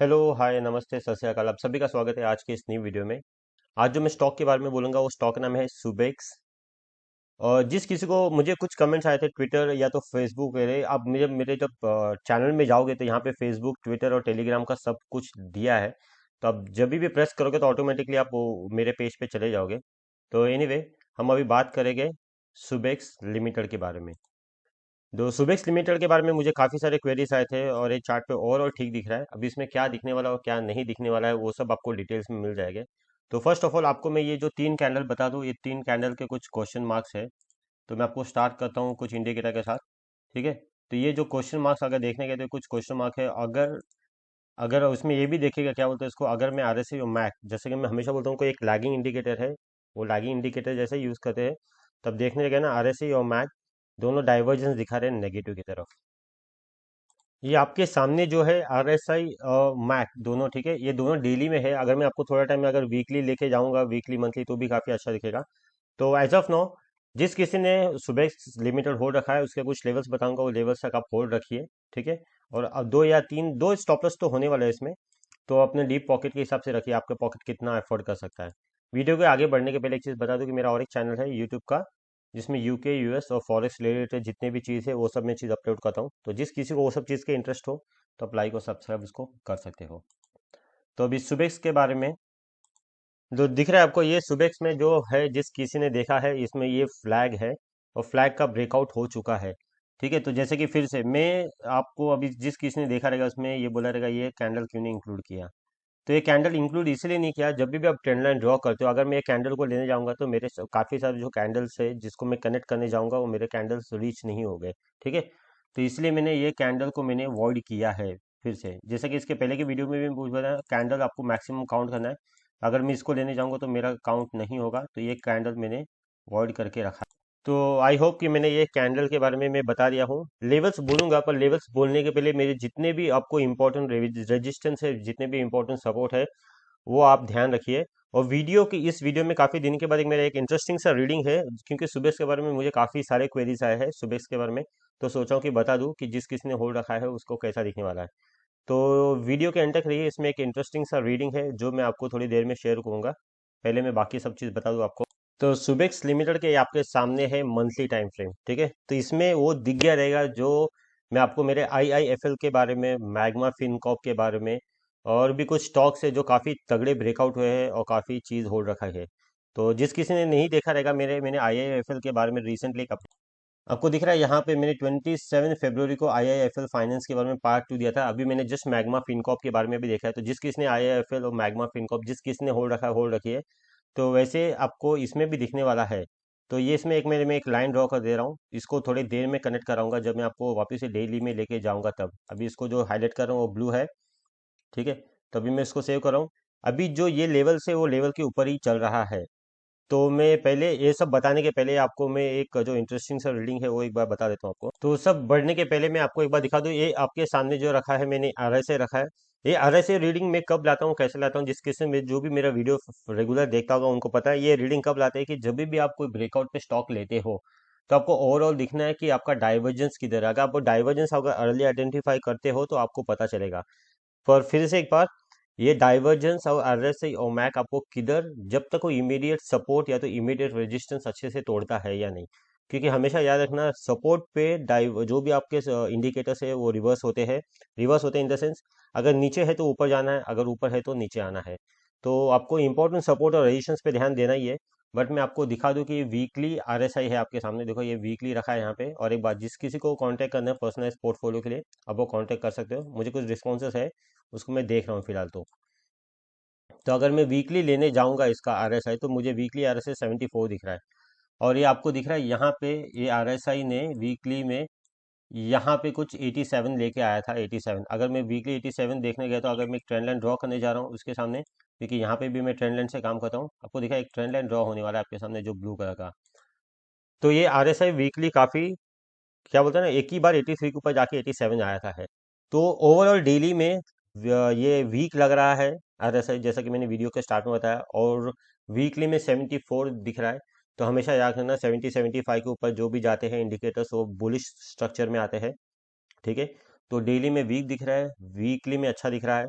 Hello hi नमस्ते सत श्री अकाल। आप सभी का स्वागत है आज के इस न्यू वीडियो में। आज जो मैं स्टॉक के बारे में बोलूंगा वो स्टॉक का नाम है सुबेक्स। और जिस किसी को मुझे कुछ कमेंट्स आए थे ट्विटर या तो फेसबुक मेरे, आप मेरे मेरे जब चैनल में जाओगे तो यहाँ पे फेसबुक ट्विटर और टेलीग्राम का सब कुछ दिया है। तो आप जब भी प्रेस करोगे तो ऑटोमेटिकली आप वो मेरे पेज पे चले जाओगे। तो एनीवे, हम अभी बात करेंगे सुबेक्स लिमिटेड के बारे में। दो सुबेक्स लिमिटेड के बारे में मुझे काफ़ी सारे क्वेरीज आए थे और एक चार्ट पे और ठीक दिख रहा है। अभी इसमें क्या दिखने वाला है और क्या नहीं दिखने वाला है वो सब आपको डिटेल्स में मिल जाएंगे। तो फर्स्ट ऑफ ऑल आपको मैं ये जो तीन कैंडल बता दूं, ये तीन कैंडल के कुछ क्वेश्चन मार्क्स है। तो मैं आपको स्टार्ट करता हूँ कुछ इंडिकेटर के साथ। ठीक है। तो ये जो क्वेश्चन मार्क्स अगर देखने गए तो कुछ क्वेश्चन मार्क है। अगर अगर उसमें ये भी देखिएगा क्या बोलते हैं इसको, अगर मैं आरएसआई और मैक, जैसे कि मैं हमेशा बोलता हूँ कोई एक लैगिंग इंडिकेटर है, वो लैगिंग इंडिकेटर जैसे यूज करते हैं, तब देखने गए ना आरएसआई और मैक दोनों डाइवर्जेंस दिखा रहे हैं नेगेटिव की तरफ। ये आपके सामने जो है आर एस आई मैक दोनों, ठीक है, ये दोनों डेली में है। अगर मैं आपको थोड़ा टाइम में अगर वीकली लेके जाऊंगा, वीकली मंथली, तो भी काफ़ी अच्छा दिखेगा। तो एज ऑफ नो, जिस किसी ने सुबह लिमिटेड होल्ड रखा है उसके कुछ लेवल्स बताऊंगा, वो लेवल्स तक आप होल्ड रखिए। ठीक है। और अब दो या तीन, दो स्टॉप लॉस तो होने वाला है इसमें। तो अपने डीप पॉकेट के हिसाब से रखिए, आपका पॉकेट कितना अफोर्ड कर सकता है। वीडियो के आगे बढ़ने के पहले एक चीज़ बता दूं कि मेरा और एक चैनल है यूट्यूब का, जिसमें यूके यूएस और फॉरेक्स रिलेटेड जितने भी चीज़ है वो सब मैं चीज़ अपलोड करता हूँ। तो जिस किसी को वो सब चीज़ के इंटरेस्ट हो तो आप लाइक और सब्सक्राइब उसको कर सकते हो। तो अभी सुबेक्स के बारे में जो दिख रहा है आपको, ये सुबेक्स में जो है, जिस किसी ने देखा है, इसमें ये फ्लैग है और फ्लैग का ब्रेकआउट हो चुका है। ठीक है। तो जैसे कि फिर से मैं आपको अभी, जिस किसी ने देखा रहेगा उसमें ये बोला रहेगा ये कैंडल क्यों नहीं इंक्लूड किया। तो ये कैंडल इंक्लूड इसलिए नहीं किया, जब भी आप ट्रेंड लाइन ड्रॉ करते हो, अगर मैं ये कैंडल को लेने जाऊंगा तो मेरे काफ़ी सारे जो कैंडल्स है जिसको मैं कनेक्ट करने जाऊंगा वो मेरे कैंडल्स रीच नहीं हो गए। ठीक है। तो इसलिए मैंने ये कैंडल को मैंने अवॉइड किया है। फिर से जैसे कि इसके पहले की वीडियो में भी पूछ रहा, कैंडल आपको मैक्सिमम काउंट करना है। अगर मैं इसको लेने जाऊंगा तो मेरा काउंट नहीं होगा, तो ये कैंडल मैंने अवॉइड करके रखा। तो आई होप कि मैंने ये कैंडल के बारे में मैं बता दिया हूँ। लेवल्स बोलूंगा, पर लेवल्स बोलने के पहले मेरे जितने भी आपको इंपॉर्टेंट रेजिस्टेंस है, जितने भी इंपॉर्टेंट सपोर्ट है, वो आप ध्यान रखिए। और इस वीडियो में काफ़ी दिन के बाद एक मेरा एक इंटरेस्टिंग सा रीडिंग है, क्योंकि सुबेक्स के बारे में मुझे काफ़ी सारे क्वेरीज आए हैं सुबेक्स के बारे में। तो सोचा हूँ कि बता दूँ कि जिस किसी ने होल्ड रखा है उसको कैसा दिखने वाला है। तो वीडियो के एंड तक रहिए, इसमें एक इंटरेस्टिंग सा रीडिंग है जो मैं आपको थोड़ी देर में शेयर करूंगा। पहले मैं बाकी सब चीज़ बता दूँ आपको। तो सुबेक्स लिमिटेड के आपके सामने है मंथली टाइम फ्रेम। ठीक है। तो इसमें वो दिख गया रहेगा जो मैं आपको मेरे आईआईएफएल के बारे में, मैग्मा फिनकॉप के बारे में, और भी कुछ स्टॉक्स है जो काफ़ी तगड़े ब्रेकआउट हुए हैं और काफ़ी चीज़ होल्ड रखा है। तो जिस किसी ने नहीं देखा रहेगा, मैंने आईआईएफएल के बारे में रिसेंटली, आपको दिख रहा है यहाँ पे मैंने 27 फरवरी को आईआईएफएल फाइनेंस के बारे में पार्ट 2 दिया था। अभी मैंने जस्ट मैग्मा फिनकॉप के बारे में भी देखा है। तो जिस किसने आईआईएफएल और मैग्मा फिनकॉप, जिस किसने होल्ड रखा है होल्ड रखी है। तो वैसे आपको इसमें भी दिखने वाला है। तो ये इसमें एक मैं एक लाइन ड्रॉ कर दे रहा हूँ, इसको थोड़ी देर में कनेक्ट कराऊंगा जब मैं आपको वापस से डेली में लेके जाऊंगा तब। अभी इसको जो हाईलाइट कर रहा हूँ वो ब्लू है। ठीक है। तो अभी मैं इसको सेव कर रहा हूँ। अभी जो ये लेवल से वो लेवल के ऊपर ही चल रहा है। तो मैं पहले ये सब बताने के पहले आपको मैं एक जो इंटरेस्टिंग सा रीडिंग है वो एक बार बता देता हूँ आपको। तो सब बढ़ने के पहले मैं आपको एक बार दिखा दूँ, ये आपके सामने जो रखा है मैंने आरएसए रखा है। ये आरएसए रीडिंग मैं कब लाता हूँ, कैसे लाता हूँ, जिस किसी में जो भी मेरा वीडियो रेगुलर देखता होगा उनको पता है ये रीडिंग कब लाते हैं, कि जब भी आप कोई ब्रेकआउट पे स्टॉक लेते हो तो आपको ओवरऑल दिखना है कि आपका डाइवर्जेंस किधर है। अगर आपको डाइवर्जेंस अगर अर्ली आइडेंटिफाई करते हो तो आपको पता चलेगा। पर फिर से एक बार, ये डाइवर्जेंस और आरएसआई और मैक आपको किधर, जब तक वो इमीडिएट सपोर्ट या तो इमीडिएट रेजिस्टेंस अच्छे से तोड़ता है या नहीं। क्योंकि हमेशा याद रखना, सपोर्ट पे डाइव जो भी आपके इंडिकेटर्स है वो रिवर्स होते हैं। रिवर्स होते हैं इन द सेंस, अगर नीचे है तो ऊपर जाना है, अगर ऊपर है तो नीचे आना है। तो आपको इंपॉर्टेंट सपोर्ट और रेजिस्टेंस पे ध्यान देना ही है। बट मैं आपको दिखा दूं कि वीकली आरएसआई है आपके सामने, देखो ये वीकली रखा है यहाँ पे। और एक बात, जिस किसी को कांटेक्ट करना है पर्सनलाइज पोर्टफोलियो के लिए, आप वो कांटेक्ट कर सकते हो। मुझे कुछ रिस्पॉन्सेस है, उसको मैं देख रहा हूँ फिलहाल। तो अगर मैं वीकली लेने जाऊंगा इसका आरएसआई, तो मुझे वीकली आरएसआई 74 दिख रहा है। और ये आपको दिख रहा है यहाँ पे, ये आरएसआई ने वीकली में यहाँ पे कुछ 87 लेके आया था। 87, अगर मैं वीकली 87 देखने गया, तो अगर मैं एक ट्रेंड लाइन ड्रॉ करने जा रहा हूँ उसके सामने, क्योंकि यहाँ पे भी मैं ट्रेंड लाइन से काम करता हूँ, आपको दिखा एक ट्रेंड लाइन ड्रॉ होने वाला है आपके सामने जो ब्लू कलर का। तो ये आरएसआई वीकली काफ़ी, क्या बोलते हैं ना, एक ही बार 83 के ऊपर जाके 87 आया था है। तो ओवरऑल डेली में ये वीक लग रहा है आरएसआई, जैसा कि मैंने वीडियो के स्टार्ट में बताया। और वीकली में 74 दिख रहा है। तो हमेशा याद रखना, 70-75 के ऊपर जो भी जाते हैं इंडिकेटर्स वो बुलिश स्ट्रक्चर में आते हैं। ठीक है। तो डेली में वीक दिख रहा है, वीकली में अच्छा दिख रहा है।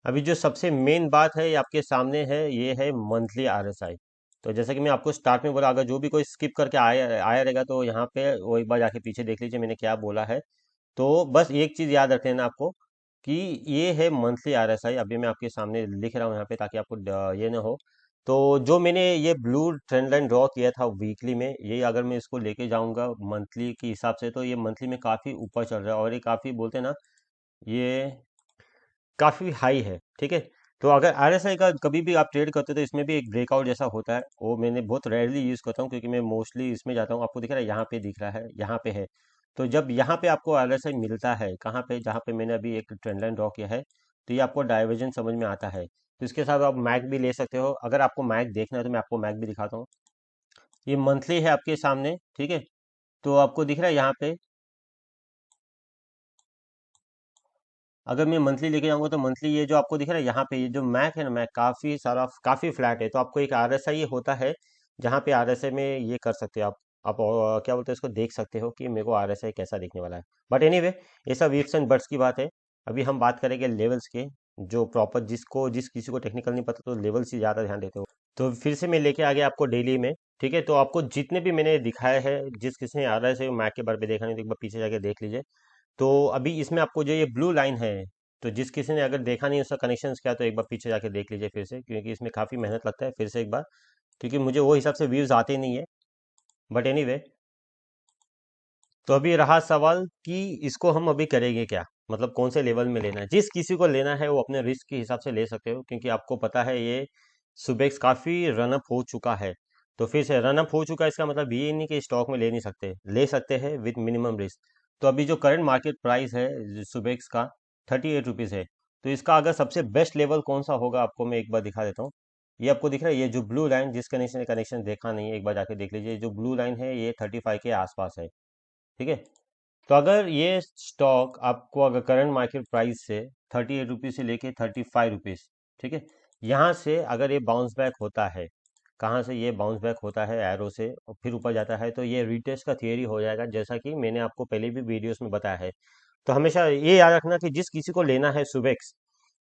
अभी जो सबसे मेन बात है ये आपके सामने है, ये है मंथली आरएसआई। तो जैसे कि मैं आपको स्टार्ट में बोला, अगर जो भी कोई स्किप करके आया आया रहेगा तो यहाँ पे वो एक बार जाके पीछे देख लीजिए मैंने क्या बोला है। तो बस एक चीज याद रख लेना आपको कि ये है मंथली आरएसआई। अभी मैं आपके सामने लिख रहा हूँ यहाँ पे ताकि आपको ये ना हो। तो जो मैंने ये ब्लू ट्रेंड लाइन ड्रॉ किया था वीकली में, ये अगर मैं इसको लेके जाऊंगा मंथली के हिसाब से तो ये मंथली में काफी ऊपर चल रहा है, और ये काफी बोलते हैं ना, ये काफी हाई है, ठीक है। तो अगर आरएसआई का कभी भी आप ट्रेड करते हो तो इसमें भी एक ब्रेकआउट जैसा होता है, वो मैंने बहुत रेयरली यूज करता हूँ क्योंकि मैं मोस्टली इसमें जाता हूँ। आपको दिख रहा है यहाँ पे, दिख रहा है यहाँ पे है। तो जब यहाँ पे आपको आरएसआई मिलता है, कहाँ पे, जहाँ पे मैंने अभी एक ट्रेंड लाइन ड्रॉ किया है, तो ये आपको डाइवर्जन समझ में आता है। तो इसके साथ आप मैक भी ले सकते हो। अगर आपको मैक देखना है तो मैं आपको मैक भी दिखाता हूँ। ये मंथली है आपके सामने, ठीक है। तो आपको दिख रहा है यहाँ पे, अगर मैं मंथली लेके जाऊंगा तो मंथली ये जो आपको दिख रहा है यहाँ पे, ये जो मैक है ना, मैक काफी सारा काफी फ्लैट है। तो आपको एक आरएसआई होता है जहाँ पे आरएसआई में ये कर सकते हो आप क्या बोलते हैं इसको, देख सकते हो कि मेरे को आरएसआई कैसा दिखने वाला है। बट एनीवे, ये सब वीप्स एंड बट्स की बात है। अभी हम बात करेंगे लेवल्स के, जो प्रॉपर जिस किसी को टेक्निकल नहीं पता तो लेवल्स ही ज्यादा ध्यान देते हो। तो फिर से मैं लेके आ गया आपको डेली में, ठीक है। तो आपको जितने भी मैंने दिखाए हैं, जिस किसी ने आरएसआई मैक के बारे में देखा नहीं तो एक बार पीछे जाके देख लीजिए। तो अभी इसमें आपको जो ये ब्लू लाइन है, तो जिस किसी ने अगर देखा नहीं उसका कनेक्शन किया तो एक बार पीछे जाके देख लीजिए फिर से, क्योंकि इसमें काफ़ी मेहनत लगता है फिर से एक बार, क्योंकि मुझे वो हिसाब से व्यूज़ आते नहीं है। बट एनीवे, तो अभी रहा सवाल कि इसको हम अभी करेंगे क्या, मतलब कौन से लेवल में लेना है। जिस किसी को लेना है वो अपने रिस्क के हिसाब से ले सकते हो, क्योंकि आपको पता है ये सुबेक्स काफ़ी रनअप हो चुका है। तो फिर से रनअप हो चुका है इसका मतलब ये नहीं कि स्टॉक में ले नहीं सकते, ले सकते हैं विद मिनिमम रिस्क। तो अभी जो करंट मार्केट प्राइस है सुबेक्स का 38 रुपीज़ है। तो इसका अगर सबसे बेस्ट लेवल कौन सा होगा आपको मैं एक बार दिखा देता हूँ। ये आपको दिख रहा है, ये जो ब्लू लाइन, जिस कनेक्शन कनेक्शन देखा नहीं है एक बार जाके देख लीजिए, ये जो ब्लू लाइन है ये 35 के आसपास है, ठीक है। तो अगर ये स्टॉक आपको अगर करंट मार्केट प्राइस से 38 रुपीज़ से लेके 35 रुपीज़, ठीक है, यहाँ से अगर ये बाउंस बैक होता है, कहाँ से ये बाउंस बैक होता है, एरो से, और फिर ऊपर जाता है, तो ये रिटेस्ट का थियरी हो जाएगा, जैसा कि मैंने आपको पहले भी वीडियोस में बताया है। तो हमेशा ये याद रखना कि जिस किसी को लेना है सुबेक्स,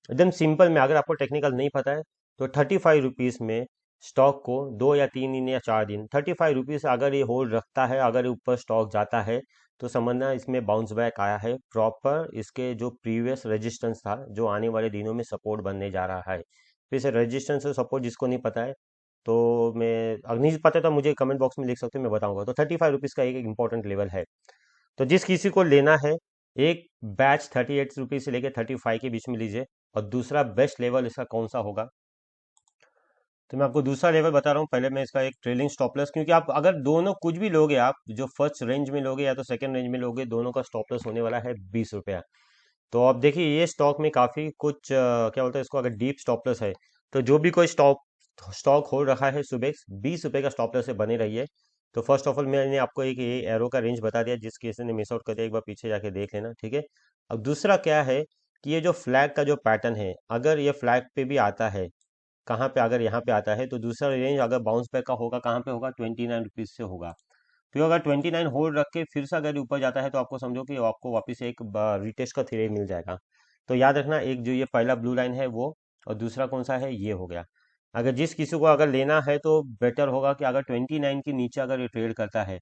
एकदम सिंपल में, अगर आपको टेक्निकल नहीं पता है तो 35 रुपीज़ में स्टॉक को 2 या 3 दिन या 4 दिन, 35 रुपीज़ अगर ये होल्ड रखता है, अगर ऊपर स्टॉक जाता है तो समझना इसमें बाउंस बैक आया है प्रॉपर। इसके जो प्रीवियस रेजिस्टेंस था, जो आने वाले दिनों में सपोर्ट बनने जा रहा है। फिर से रेजिस्टेंस और सपोर्ट जिसको नहीं पता है, तो मैं, अगर नहीं पता तो मुझे कमेंट बॉक्स में लिख सकते हो, मैं बताऊंगा। तो 35 रुपीज़ का एक इंपॉर्टेंट लेवल है। तो जिस किसी को लेना है, एक बैच 38 रुपीज़ से लेकर 35 के बीच में लीजिए। और दूसरा बेस्ट लेवल इसका कौन सा होगा, तो मैं आपको दूसरा लेवल बता रहा हूँ। पहले मैं इसका एक ट्रेलिंग स्टॉप लॉस, क्योंकि आप अगर दोनों कुछ भी लोगे, आप जो फर्स्ट रेंज में लोगे या तो सेकंड रेंज में लोगे, दोनों का स्टॉप लॉस होने वाला है 20 रुपया। तो आप देखिए ये स्टॉक में काफ़ी कुछ क्या बोलते हैं इसको, अगर डीप स्टॉप लॉस है तो जो भी कोई स्टॉक स्टॉक हो रखा है सुबह 20 रुपये का स्टॉप लॉस से बने रहिए। तो फर्स्ट ऑफ ऑल मैंने आपको एक ये एरो का रेंज बता दिया, जिस किसी ने मिस आउट कर दिया एक बार पीछे जाके देख लेना, ठीक है। अब दूसरा क्या है कि ये जो फ्लैग का जो पैटर्न है, अगर ये फ्लैग पे भी आता है, कहाँ पे, अगर यहाँ पे आता है तो दूसरा रेंज अगर बाउंस बैक का होगा, कहाँ पे होगा, 29 रुपीज़ से होगा। फिर अगर 29 होल्ड रख के फिर से अगर ऊपर जाता है तो आपको समझो कि आपको वापस एक रिटेस्ट का थ्री मिल जाएगा। तो याद रखना, एक जो ये पहला ब्लू लाइन है वो, और दूसरा कौन सा है, ये हो गया। अगर जिस किसी को अगर लेना है तो बेटर होगा कि अगर 29 के नीचे अगर ये ट्रेड करता है,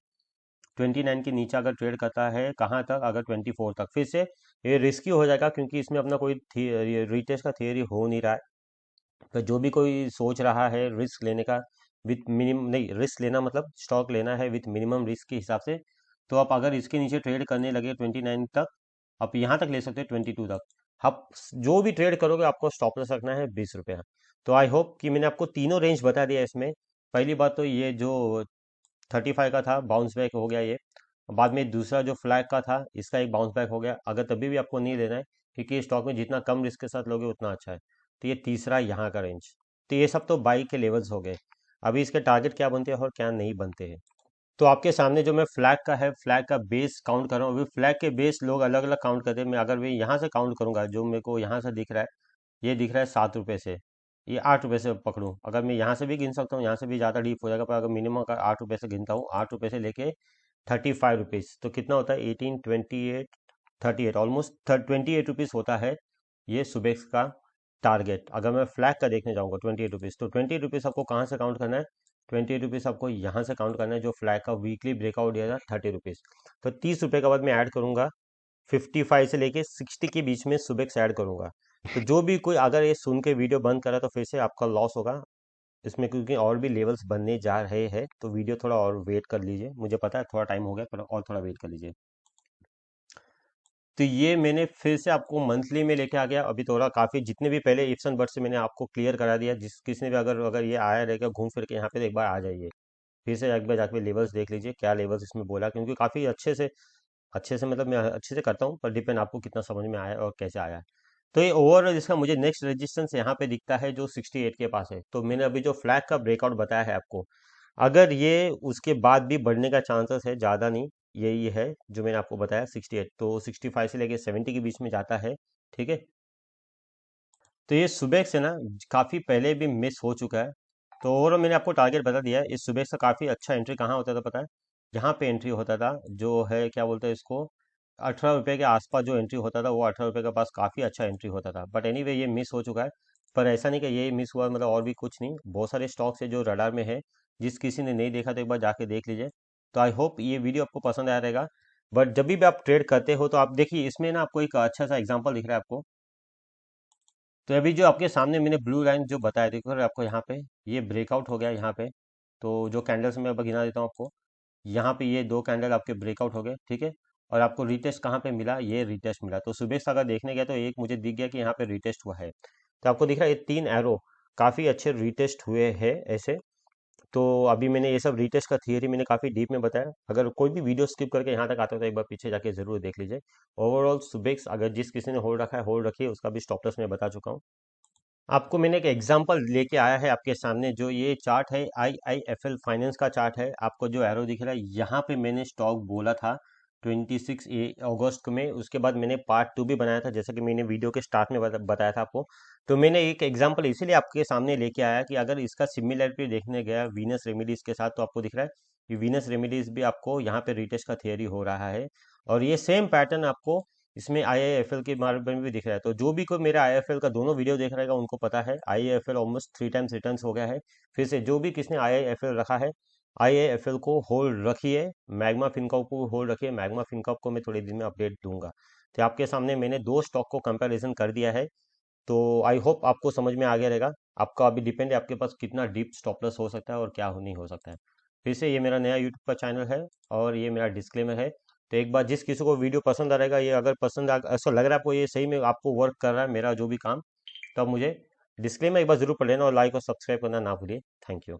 29 के नीचे अगर ट्रेड करता है, कहाँ तक, अगर 24 तक, फिर से ये रिस्की हो जाएगा, क्योंकि इसमें अपना कोई रिटेस्ट का थियरी हो नहीं रहा है। तो जो भी कोई सोच रहा है रिस्क लेने का, विथ मिनिमम नहीं, रिस्क लेना मतलब स्टॉक लेना है विथ मिनिमम रिस्क के हिसाब से, तो आप अगर इसके नीचे ट्रेड करने लगे 29 तक, आप यहाँ तक ले सकते हैं 22 तक। आप जो भी ट्रेड करोगे आपको स्टॉप लॉस रखना है 20 रुपया। तो आई होप कि मैंने आपको तीनों रेंज बता दिया इसमें। पहली बात तो ये जो 35 का था, बाउंस बैक हो गया ये। बाद में दूसरा जो फ्लैग का था, इसका एक बाउंस बैक हो गया, अगर तभी भी आपको नहीं लेना है, क्योंकि स्टॉक में जितना कम रिस्क के साथ लोगे उतना अच्छा है। तो ये तीसरा यहाँ का रेंज। तो ये सब तो बाई के लेवल्स हो गए। अभी इसके टारगेट क्या बनते हैं और क्या नहीं बनते हैं। तो आपके सामने जो मैं फ्लैग का है, फ्लैग का बेस काउंट कर रहा हूँ। अभी फ्लैग के बेस लोग अलग अलग काउंट करते हैं, मैं अगर मैं यहाँ से काउंट करूंगा, जो मेरे को यहाँ से दिख रहा है, ये दिख रहा है 7 रुपये से, ये 8 रुपये से पकड़ूं, अगर मैं यहाँ से भी गिन सकता हूँ, यहाँ से भी ज़्यादा डीप हो जाएगा, पर अगर मिनिमम अगर 8 रुपये से गिनता हूँ, 8 रुपये से लेके 35 रुपीज़, तो कितना होता है, 18, 28, 38, ऑलमोस्ट 28 रुपीज़ होता है ये सुबेक्स का टारगेट, अगर मैं फ्लैग का देखने जाऊंगा 28 रुपीज़, तो 28 रुपीज़ आपको कहाँ से काउंट करना है? 28 रुपीज़ आपको यहाँ से काउंट करना है, जो फ्लैग का वीकली ब्रेकआउट दिया था 30 रुपीज़। तो 30 रुपये के बाद मैं ऐड करूंगा 55 से लेके 60 के बीच में सुबह से ऐड करूंगा। तो जो भी कोई अगर ये सुन के वीडियो बंद करा तो फिर से आपका लॉस होगा इसमें, क्योंकि और भी लेवल्स बनने जा रहे हैं। तो वीडियो थोड़ा और वेट कर लीजिए, मुझे पता है थोड़ा टाइम हो गया, पर और थोड़ा वेट कर लीजिए। तो ये मैंने फिर से आपको मंथली में लेके आ गया। अभी थोड़ा काफ़ी जितने भी पहले इफ्स एंड बट्स से मैंने आपको क्लियर करा दिया, जिस किसी ने भी अगर अगर ये आया रहेगा घूम फिर के यहाँ पे, तो एक बार आ जाइए, फिर से एक बार जाके लेवल्स देख लीजिए क्या लेवल्स इसमें बोला, क्योंकि काफ़ी अच्छे से मतलब मैं अच्छे से करता हूँ, पर डिपेंड आपको कितना समझ में आया और कैसे आया है। तो ये ओवरऑल इसका मुझे नेक्स्ट रेजिस्टेंस यहाँ पे दिखता है जो 68 के पास है। तो मैंने अभी जो फ्लैग का ब्रेकआउट बताया है आपको, अगर ये उसके बाद भी बढ़ने का चांसेस है, ज़्यादा नहीं, यही है जो मैंने आपको बताया 68, तो 65 से लेके 70 के बीच में जाता है। ठीक है, तो ये सुबह से ना काफ़ी पहले भी मिस हो चुका है। तो ओवरऑल मैंने आपको टारगेट बता दिया है। इस सुबह से काफ़ी अच्छा एंट्री कहाँ होता था पता है? यहाँ पे एंट्री होता था, जो है क्या बोलते हैं इसको, 18 रुपये के आसपास जो एंट्री होता था, वो 18 रुपये के पास काफ़ी अच्छा एंट्री होता था। बट एनीवे ये मिस हो चुका है। पर ऐसा नहीं कि ये मिस हुआ मतलब और भी कुछ नहीं, बहुत सारे स्टॉक्स है जो रडार में है। जिस किसी ने नहीं देखा तो एक बार जाके देख लीजिए। तो आई होप ये वीडियो आपको पसंद आया रहेगा। बट जब भी आप ट्रेड करते हो तो आप देखिए, इसमें ना आपको एक अच्छा सा एग्जांपल दिख रहा है आपको। तो अभी जो आपके सामने मैंने ब्लू लाइन जो बताया, देखो आपको यहाँ पे ये ब्रेकआउट हो गया यहाँ पे। तो जो कैंडल्स मैं अब गिना देता हूँ आपको, यहाँ पे ये दो कैंडल आपके ब्रेकआउट हो गए, ठीक है। और आपको रिटेस्ट कहाँ पे मिला? ये रिटेस्ट मिला। तो सुबह से अगर देखने गया तो एक मुझे दिख गया कि यहाँ पे रिटेस्ट हुआ है। तो आपको दिख रहा है ये 3 एरो काफ़ी अच्छे रिटेस्ट हुए हैं ऐसे। तो अभी मैंने ये सब रिटेस्ट का थियरी मैंने काफ़ी डीप में बताया। अगर कोई भी वीडियो स्किप करके यहाँ तक आता हो तो एक बार पीछे जाके जरूर देख लीजिए। ओवरऑल सुबेक्स अगर जिस किसी ने होल्ड रखा है होल्ड रखिए, उसका भी स्टॉप लॉस मैं बता चुका हूँ। आपको मैंने एक एग्जांपल लेके आया है आपके सामने, जो ये चार्ट है IIFL फाइनेंस का चार्ट है। आपको जो एरो दिख रहा है यहाँ पे मैंने स्टॉक बोला था 26 अगस्त में। उसके बाद मैंने पार्ट 2 भी बनाया था, जैसे कि मैंने वीडियो के स्टार्ट में बताया था आपको। तो मैंने एक एग्जांपल इसीलिए आपके सामने लेके आया कि अगर इसका सिमिलरिटी देखने गया वीनस रेमिडीज के साथ, तो आपको दिख रहा है कि वीनस रेमिडीज भी आपको यहाँ पे रिटेस्ट का थियरी हो रहा है। और ये सेम पैटर्न आपको इसमें IIFL के बारे में भी दिख रहा है। तो जो भी कोई मेरा IIFL का दोनों वीडियो देख रहेगा उनको पता है IIFL ऑलमोस्ट 3 टाइम्स रिटर्न्स हो गया है। फिर से जो भी किसने IIFL रखा है, IIFL को होल्ड रखिए, मैग्मा फिनकॉर्प को होल्ड रखिए। मैग्मा फिनकॉर्प को मैं थोड़े दिन में अपडेट दूंगा। तो आपके सामने मैंने दो स्टॉक को कंपैरिजन कर दिया है। तो आई होप आपको समझ में आ गया रहेगा। आपका अभी डिपेंड है आपके पास कितना डीप स्टॉप लॉस हो सकता है और क्या नहीं हो सकता है। फिर से ये मेरा नया यूट्यूब का चैनल है और ये मेरा डिस्क्लेमर है। तो एक बार जिस किसी को वीडियो पसंद आ रहेगा, ये अगर ऐसा लग रहा है आपको ये सही में आपको वर्क कर रहा है मेरा जो भी काम, तो आप मुझे डिस्क्लेमर एक बार जरूर पढ़ लेना और लाइक और सब्सक्राइब करना ना भूलिए। Thank you.